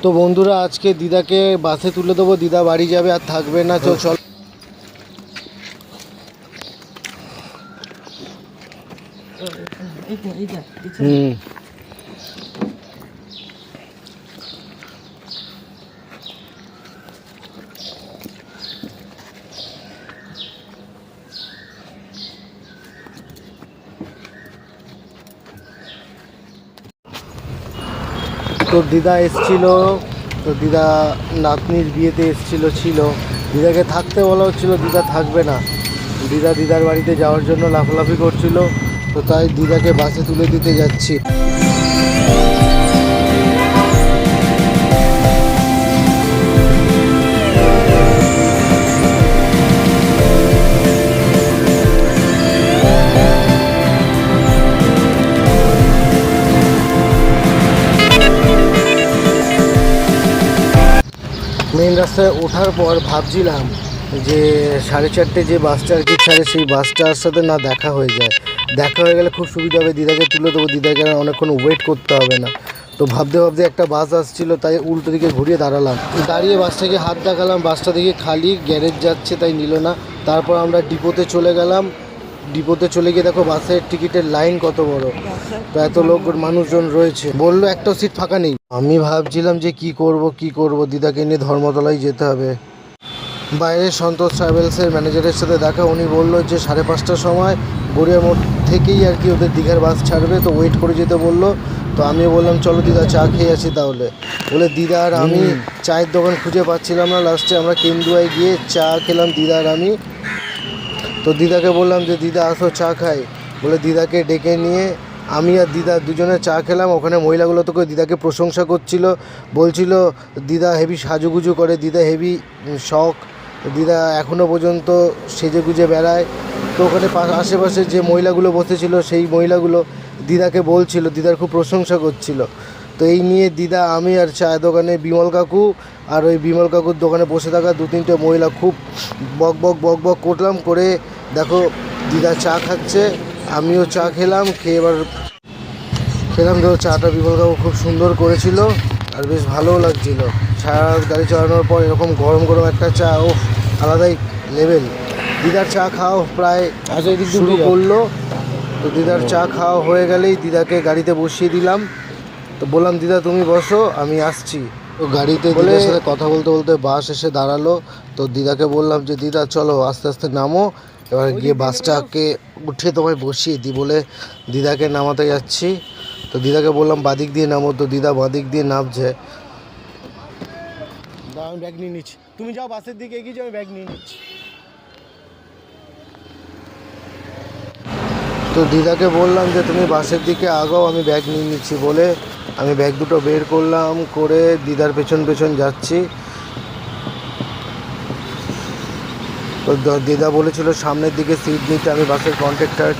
তো বন্ধুরা আজকে দিদাকে বাসে তুলে দেবো, দিদা বাড়ি যাবে আর থাকবে না। তো চল। হুম। তো দিদা এসছিল, তো দিদা নাতনির বিয়েতে ছিল। দিদাকে থাকতে বলা হচ্ছিল, দিদা থাকবে না। দিদার বাড়িতে যাওয়ার জন্য লাফালাফি করছিল। তো তাই দিদাকে বাসে তুলে দিতে যাচ্ছি। মেন রাস্তায় ওঠার পর ভাবছিলাম যে 4:30 যে বাসটা আর কি ছাড়ে, সেই বাসটার সাথে না দেখা হয়ে যায়। দেখা হয়ে গেলে খুব সুবিধা হবে, দিদাকে তুলে দেবো, দিদাকে অনেকক্ষণ ওয়েট করতে হবে না। তো ভাবতে ভাবতে একটা বাস আসছিল, তাই উল্টো দিকে ঘুরিয়ে দাঁড়ালাম। দাঁড়িয়ে বাসটাকে হাত দেখালাম, বাসটা দেখে খালি, গ্যারেজ যাচ্ছে, তাই নিল না। তারপর আমরা ডিপোতে চলে গেলাম। ডিপোতে চলে গিয়ে দেখো বাসের টিকিটের লাইন কত বড়, তো এত লোক মানুষজন রয়েছে। বললো একটাও সিট ফাঁকা নেই। আমি ভাবছিলাম যে কি করব, দিদাকে নিয়ে ধর্মতলায় যেতে হবে। বাইরে সন্তোষ ট্রাভেলসের ম্যানেজারের সাথে দেখা, উনি বললো যে 5:30টার সময় গড়িয়ার মোড় থেকেই আর কি ওদের দীঘার বাস ছাড়বে, তো ওয়েট করে যেতে বললো। তো আমি বললাম চলো দিদা চা খেয়ে আসি তাহলে। বলে দিদা আর আমি চায়ের দোকান খুঁজে পাচ্ছিলাম না, লাস্টে আমরা কেন্দুয়ায় গিয়ে চা খেলাম দিদা আর আমি। তো দিদাকে বললাম যে দিদা আসো চা খাই। বলে দিদাকে ডেকে নিয়ে আমি আর দিদা দুজনে চা খেলাম। ওখানে মহিলাগুলো তো দিদাকে প্রশংসা করছিল, বলছিল দিদা হেভি সাজুগুজু করে, দিদা হেভি শখ, দিদা এখনও পর্যন্ত সেজেগুজে বেড়ায়। তো ওখানে আশেপাশে যে মহিলাগুলো বসেছিল সেই মহিলাগুলো দিদাকে বলছিল, দিদার খুব প্রশংসা করছিল। তো এই নিয়ে দিদা, আমি আর চায়ের দোকানে বিমল কাকু আর ওই বিমল কাকুর দোকানে বসে থাকা 2-3টে মহিলা খুব বক করলাম করে। দেখো দিদা চা খাচ্ছে, আমিও চা খেলাম, খেয়ে এবার দেখো চাটা বিমল কাকু খুব সুন্দর করেছিল আর বেশ ভালোও লাগছিল। সারা গাড়ি চালানোর পর এরকম গরম গরম একটা চা, ও আলাদাই লেভেল। দিদার চা খাওয়া প্রায় শুরু করলো। তো দিদার চা খাওয়া হয়ে গেলেই দিদাকে গাড়িতে বসিয়ে দিলাম। তো বললাম দিদা তুমি বসো, আমি আসছি। তো গাড়িতে দিদার সাথে কথা বলতে বলতে বাস এসে দাঁড়ালো। তো দিদাকে বললাম যে দিদা চলো আস্তে আস্তে নামো, এবার গিয়ে বাসটাকে উঠে তোমায় বসিয়ে দিই বলে দিদাকে নামাতে যাচ্ছি। তো দিদাকে বললাম বাদিক দিয়ে নামো, তো দিদা বাদিক দিয়ে নামছে। আমি ব্যাগ নিয়ে নিচ্ছি, তুমি যাও বাসের দিকে এগিয়ে যাও, আমি ব্যাগ নিয়ে নিচ্ছি। তো দিদাকে বললাম যে তুমি বাসের দিকে আগাও, আমি ব্যাগ নিয়ে নিচ্ছি বলে আমি ব্যাগ দুটো বের করলাম, করে দিদার পেছন পেছন যাচ্ছি। তো দিদা বলেছিল সামনের দিকে সিট নিতে। আমি বাসের কন্ট্রাক্টর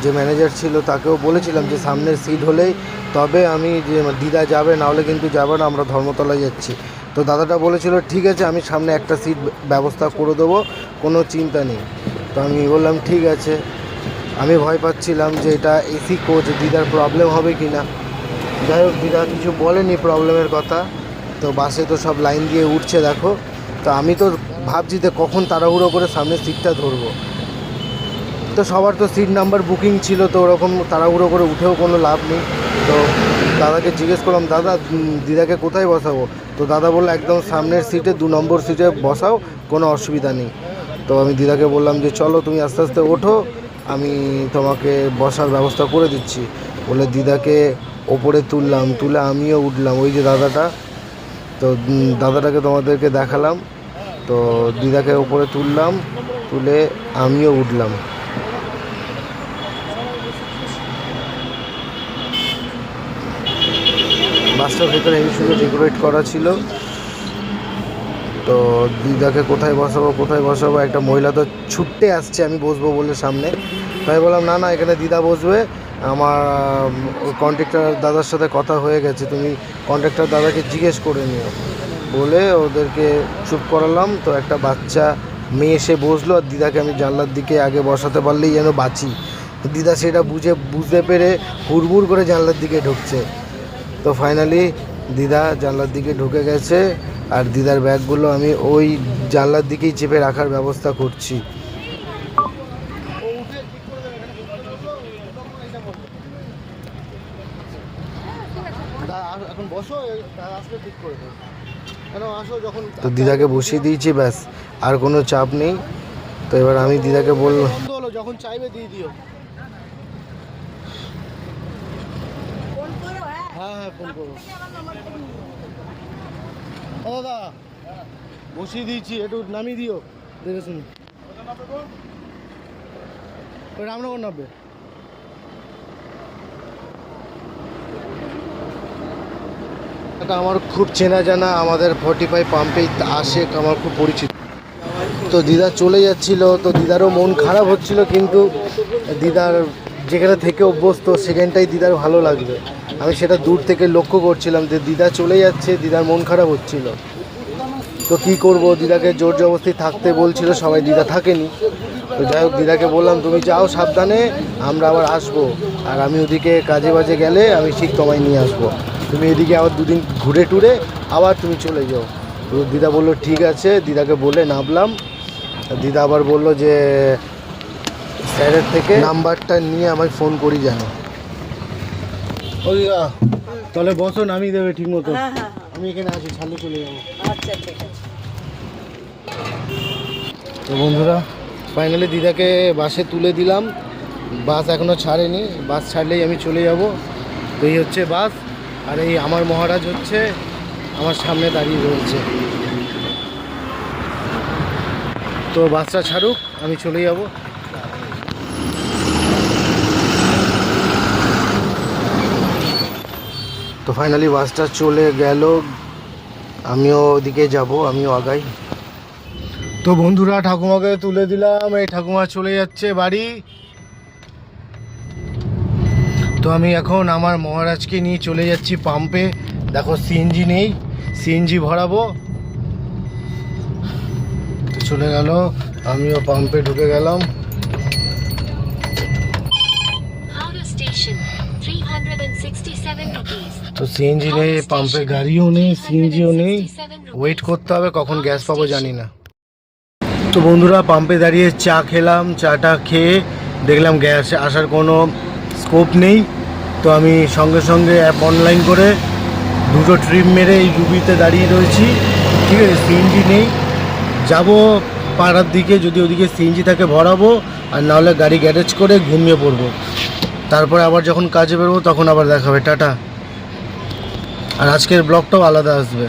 যে ম্যানেজার ছিল তাকেও বলেছিলাম যে সামনের সিট হলেই তবে আমি যে দিদা যাবে, না হলে কিন্তু যাবে না, আমরা ধর্মতলায় যাচ্ছি। তো দাদাটা বলেছিল ঠিক আছে আমি সামনে একটা সিট ব্যবস্থা করে দেবো, কোনো চিন্তা নেই। তো আমি বললাম ঠিক আছে। আমি ভয় পাচ্ছিলাম যে এটা এসি কোচ, দিদার প্রবলেম হবে কি না। যাই হোক দিদা কিছু বলেনি প্রবলেমের কথা। তো বাসে তো সব লাইন দিয়ে উঠছে দেখো। তো আমি তো ভাবছি যে কখন তাড়াহুড়ো করে সামনের সিটটা ধরবো। তো সবার তো সিট নাম্বার বুকিং ছিল, তো ওরকম তাড়াহুড়ো করে উঠেও কোনো লাভ নেই। তো দাদাকে জিজ্ঞেস করলাম দাদা দিদাকে কোথায় বসাবো। তো দাদা বললো একদম সামনের সিটে 2 নম্বর সিটে বসাও, কোনো অসুবিধা নেই। তো আমি দিদাকে বললাম যে চলো তুমি আস্তে আস্তে ওঠো, আমি তোমাকে বসার ব্যবস্থা করে দিচ্ছি বলে দিদাকে ওপরে তুলে আমিও উঠলাম। ওই যে দাদাটা, তো দাদাটাকে তোমাদেরকে দেখালাম। তো দিদাকে ওপরে তুলে আমিও উঠলাম। বাসটার ভেতরে এই সুন্দর ডেকোরেট করা ছিল। তো দিদাকে কোথায় বসাবো, একটা মহিলা তো ছুটতে আসছে আমি বসবো বলে সামনে। তাই বললাম না না এখানে দিদা বসবে, আমার কন্ট্রাক্টর দাদার সাথে কথা হয়ে গেছে, তুমি কন্ট্রাক্টর দাদাকে জিজ্ঞেস করে নিও বলে ওদেরকে চুপ করালাম। তো একটা বাচ্চা মেয়ে এসে বসলো আর দিদাকে আমি জানলার দিকে আগে বসাতে পারলেই যেন বাঁচি। দিদা সেটা বুঝতে পেরে হুড়মুড় করে জানলার দিকে ঢুকছে। তো ফাইনালি দিদা জানলার দিকে ঢুকে গেছে, আর দিদার ব্যাগগুলো আমি ওই জানলার দিকেই চেপে রাখার ব্যবস্থা করছি। এখন বসো, আসলে ঠিক করে দেবো। তো দিদাকে বসিয়ে দিয়েছি, ব্যাস আর কোনো চাপ নেই। তো এবার আমি দিদাকে বললাম যখন চাইবে দিয়ে দিও। হ্যাঁ হ্যাঁ ফোন করো। দাদা বসিয়ে দিয়েছি, একটু নামিয়ে দিও দেখে শুনি। ওই রামনগর নামবে। এটা আমার খুব চেনা জানা, আমাদের 45 পাম্পেই আসে, আমার খুব পরিচিত। তো দিদা চলে যাচ্ছিল, তো দিদারও মন খারাপ হচ্ছিল, কিন্তু দিদার যেখানে থেকে অভ্যস্ত সেখানটাই দিদার ভালো লাগবে। আমি সেটা দূর থেকে লক্ষ্য করছিলাম যে দিদা চলে যাচ্ছে, দিদার মন খারাপ হচ্ছিল। তো কী করব, দিদাকে জোর জবরদস্তি থাকতে বলছিল সবাই, দিদা থাকেনি। তো যাই হোক দিদাকে বললাম তুমি যাও সাবধানে, আমরা আবার আসবো, আর আমি ওদিকে কাজে বাজে গেলে আমি ঠিক তোমায় নিয়ে আসবো, তুমি এদিকে আবার দুদিন ঘুরে টুরে আবার তুমি চলে যাও। তো দিদা বললো ঠিক আছে। দিদাকে বলে নামলাম। দিদা আবার বললো যে স্যারের থেকে নাম্বারটা নিয়ে আমায় ফোন করি যেন। ও দিদা তাহলে বসো, নামিয়ে দেবে ঠিক মতো। আমি এখানে আছি, ছাড়লে চলে যাবো। আচ্ছা ঠিক আছে। তো বন্ধুরা ফাইনালি দিদাকে বাসে তুলে দিলাম, বাস এখনও ছাড়েনি, বাস ছাড়লেই আমি চলে যাব। তো এই হচ্ছে বাস, আর এই আমার মহারাজ হচ্ছে আমার সামনে দাঁড়িয়ে রয়েছে। তো বাসটা ছাড়ুক, আমি চলে যাব। তো ফাইনালি বাসটা চলে গেল, আমিও ওদিকে যাব, আমিও আগাই। তো বন্ধুরা ঠাকুমাকে তুলে দিলাম, এই ঠাকুমা চলে যাচ্ছে বাড়ি। তো আমি এখন আমার মহারাজকে নিয়ে চলে যাচ্ছি পাম্পে। দেখো সিএনজি নেই, সিএনজি ভরাবো। তো চলে গেল, আমিও পাম্পে ঢুকে গেলাম। তো সিএনজি নেই, পাম্পে গাড়িও নেই, সিএনজিও নেই, ওয়েট করতে হবে, কখন গ্যাস পাবো জানি না। তো বন্ধুরা পাম্পে দাঁড়িয়ে চা খেলাম, চাটা খেয়ে দেখলাম গ্যাস আসার কোনো স্কোপ নেই। তো আমি সঙ্গে সঙ্গে অ্যাপ অনলাইন করে দুটো ট্রিপ মেরে এই রুবিতে দাঁড়িয়ে রয়েছি। ঠিক আছে, সিএনজি নেই, যাব পাড়ার দিকে, যদি ওদিকে সিএনজি থাকে ভরাবো, আর নাহলে গাড়ি গ্যারেজ করে ঘুমিয়ে পড়বো। তারপরে আবার যখন কাজে বেরোবো তখন আবার দেখা হবে। টাটা। আর আজকের ব্লগটাও আলাদা আসবে।